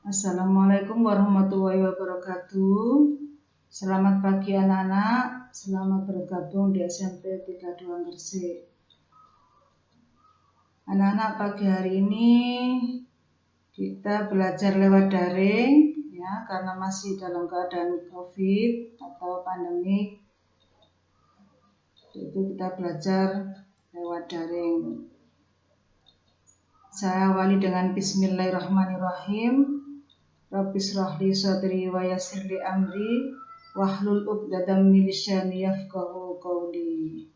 Assalamualaikum warahmatullahi wabarakatuh. Selamat pagi anak-anak, selamat bergabung di SMP 32 Gresik. Anak-anak, pagi hari ini kita belajar lewat daring ya, karena masih dalam keadaan COVID atau pandemik. Itu kita belajar lewat daring. Saya awali dengan Bismillahirrahmanirrahim. Rabbi shrah li sadri wa yassir li amri wahlul 'uqdatam min lisani yafqahu qawli.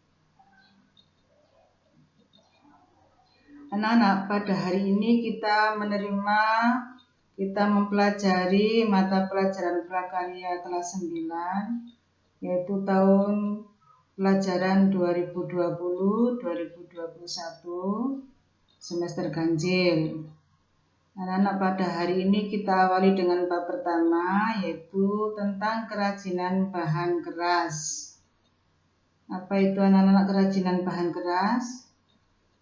Anak-anak, pada hari ini kita mempelajari mata pelajaran prakarya kelas 9, yaitu tahun pelajaran 2020-2021 semester ganjil. Anak-anak, pada hari ini kita awali dengan bab pertama, yaitu tentang kerajinan bahan keras. Apa itu anak-anak kerajinan bahan keras?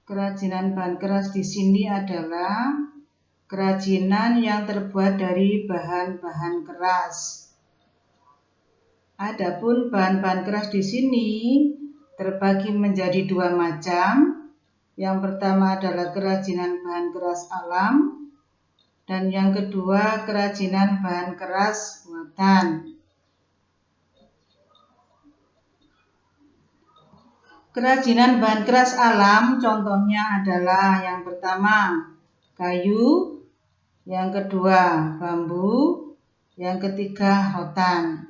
Kerajinan bahan keras di sini adalah kerajinan yang terbuat dari bahan-bahan keras. Adapun bahan-bahan keras di sini terbagi menjadi dua macam. Yang pertama adalah kerajinan bahan keras alam, dan yang kedua kerajinan bahan keras buatan. Kerajinan bahan keras alam contohnya adalah yang pertama kayu, yang kedua bambu, yang ketiga rotan.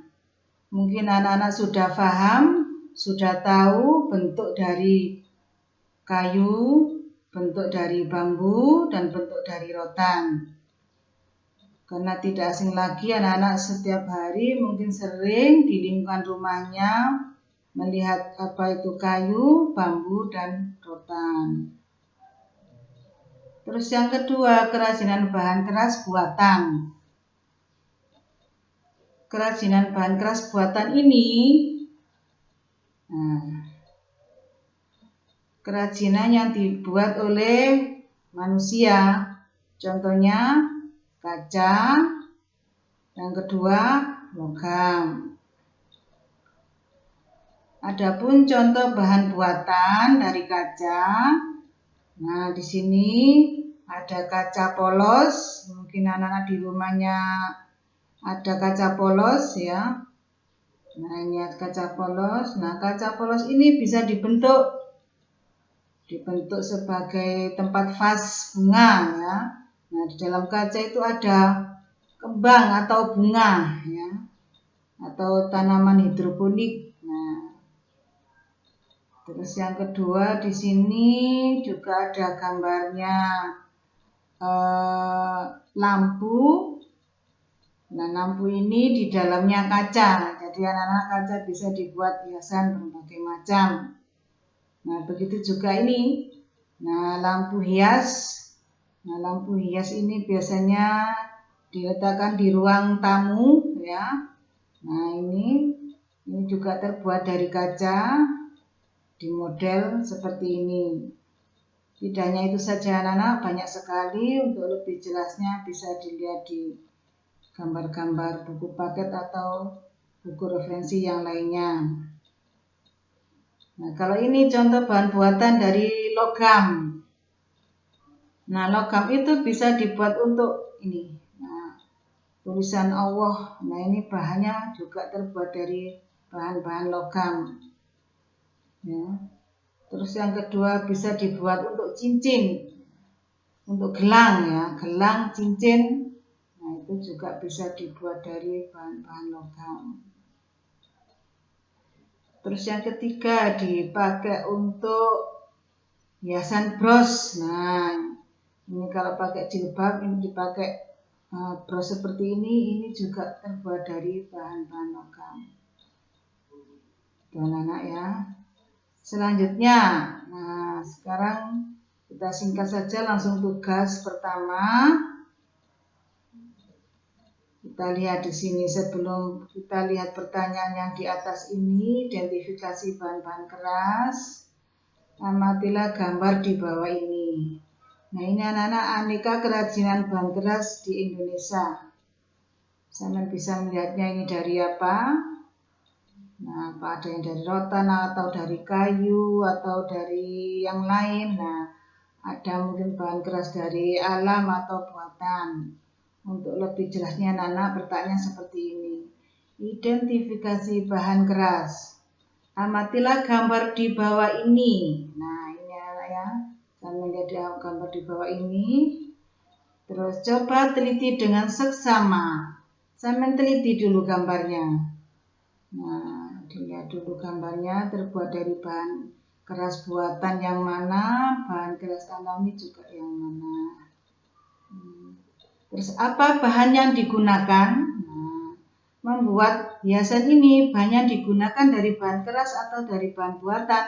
Mungkin anak-anak sudah paham, sudah tahu bentuk dari kayu, bentuk dari bambu, dan bentuk dari rotan. Karena tidak asing lagi, anak-anak setiap hari mungkin sering di lingkungan rumahnya melihat apa itu kayu, bambu, dan rotan. Terus yang kedua, kerajinan bahan keras buatan. Kerajinan bahan keras buatan ini kerajinan yang dibuat oleh manusia. Contohnya kaca, yang kedua logam. Adapun contoh bahan buatan dari kaca, nah di sini ada kaca polos. Mungkin anak-anak di rumahnya ada kaca polos ya. Nah ini kaca polos. Nah kaca polos ini bisa dibentuk sebagai tempat vas bunga ya. Nah di dalam kaca itu ada kembang atau bunga ya, atau tanaman hidroponik. Nah, terus yang kedua di sini juga ada gambarnya lampu. Nah lampu ini di dalamnya kaca, jadi anak-anak kaca bisa dibuat hiasan berbagai macam. Nah begitu juga ini. Nah lampu hias. Nah lampu hias ini biasanya diletakkan di ruang tamu ya. Nah ini juga terbuat dari kaca di model seperti ini. Tidak hanya itu saja anak-anak, banyak sekali. Untuk lebih jelasnya bisa dilihat di gambar-gambar buku paket atau buku referensi yang lainnya. Nah kalau ini contoh bahan buatan dari logam. Nah logam itu bisa dibuat untuk ini. Tulisan Allah. Nah ini bahannya juga terbuat dari bahan-bahan logam ya. Terus yang kedua bisa dibuat untuk cincin, untuk gelang ya, gelang, cincin. Nah itu juga bisa dibuat dari bahan-bahan logam. Terus yang ketiga dipakai untuk hiasan bros. Nah ini kalau pakai jilbab ini dipakai bros seperti ini juga terbuat dari bahan-bahan logam. Itu anak-anak ya. Selanjutnya, nah sekarang kita singkat saja langsung tugas pertama. Kita lihat di sini sebelum kita lihat pertanyaan yang di atas ini, identifikasi bahan-bahan keras. Amatilah gambar di bawah ini. Nah, ini anak-anak aneka kerajinan bahan keras di Indonesia. Saya bisa melihatnya ini dari apa? Nah, apa ada yang dari rotan atau dari kayu atau dari yang lain. Nah, ada mungkin bahan keras dari alam atau buatan. Untuk lebih jelasnya anak-anak bertanya seperti ini. Identifikasi bahan keras. Amatilah gambar di bawah ini. Nah, ini anak ya. Saya melihat gambar di bawah ini. Terus coba teliti dengan seksama. Saya meneliti dulu gambarnya. Nah, dilihat dulu gambarnya terbuat dari bahan keras buatan yang mana, bahan keras alami juga yang mana. Terus apa bahan yang digunakan? Nah, membuat hiasan ini bahannya digunakan dari bahan keras atau dari bahan buatan.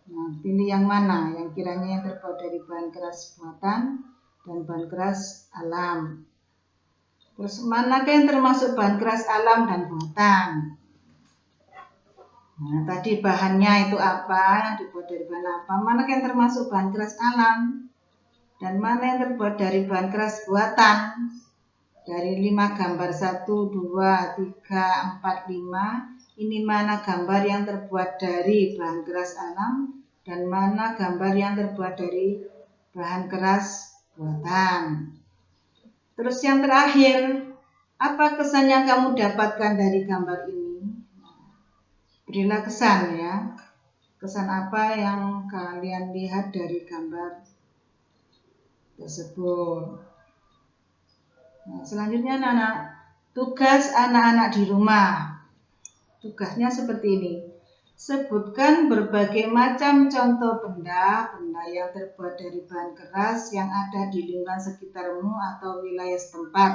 Nah, pilih yang mana yang kiranya yang terbuat dari bahan keras buatan dan bahan keras alam. Terus manakah yang termasuk bahan keras alam dan buatan? Nah, tadi bahannya itu apa, yang dibuat dari bahan apa, manakah yang termasuk bahan keras alam dan mana yang terbuat dari bahan keras buatan. Dari 5 gambar 1, 2, 3, 4, 5, ini mana gambar yang terbuat dari bahan keras alam dan mana gambar yang terbuat dari bahan keras buatan. Terus yang terakhir, apa kesan yang kamu dapatkan dari gambar ini? Berilah kesan ya. Kesan apa yang kalian lihat dari gambar tersebut? Nah, selanjutnya anak-anak, tugas anak-anak di rumah. Tugasnya seperti ini. Sebutkan berbagai macam contoh benda yang terbuat dari bahan keras yang ada di lingkungan sekitarmu atau wilayah setempat.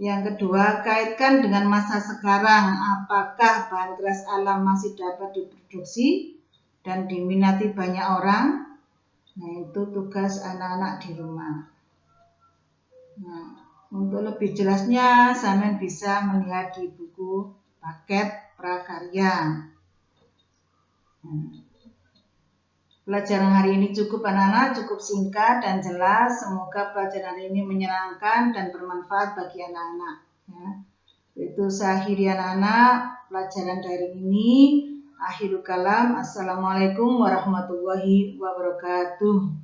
Yang kedua, kaitkan dengan masa sekarang. Apakah bahan keras alam masih dapat diproduksi dan diminati banyak orang? Nah, itu tugas anak-anak di rumah. Nah, untuk lebih jelasnya, Samen bisa melihat di buku paket prakarya. Pelajaran hari ini cukup anak-anak, cukup singkat dan jelas. Semoga pelajaran hari ini menyenangkan dan bermanfaat bagi anak-anak. Ya. Itu saya akhiri anak-anak pelajaran dari ini. Akhirul kalam. Assalamualaikum warahmatullahi wabarakatuh.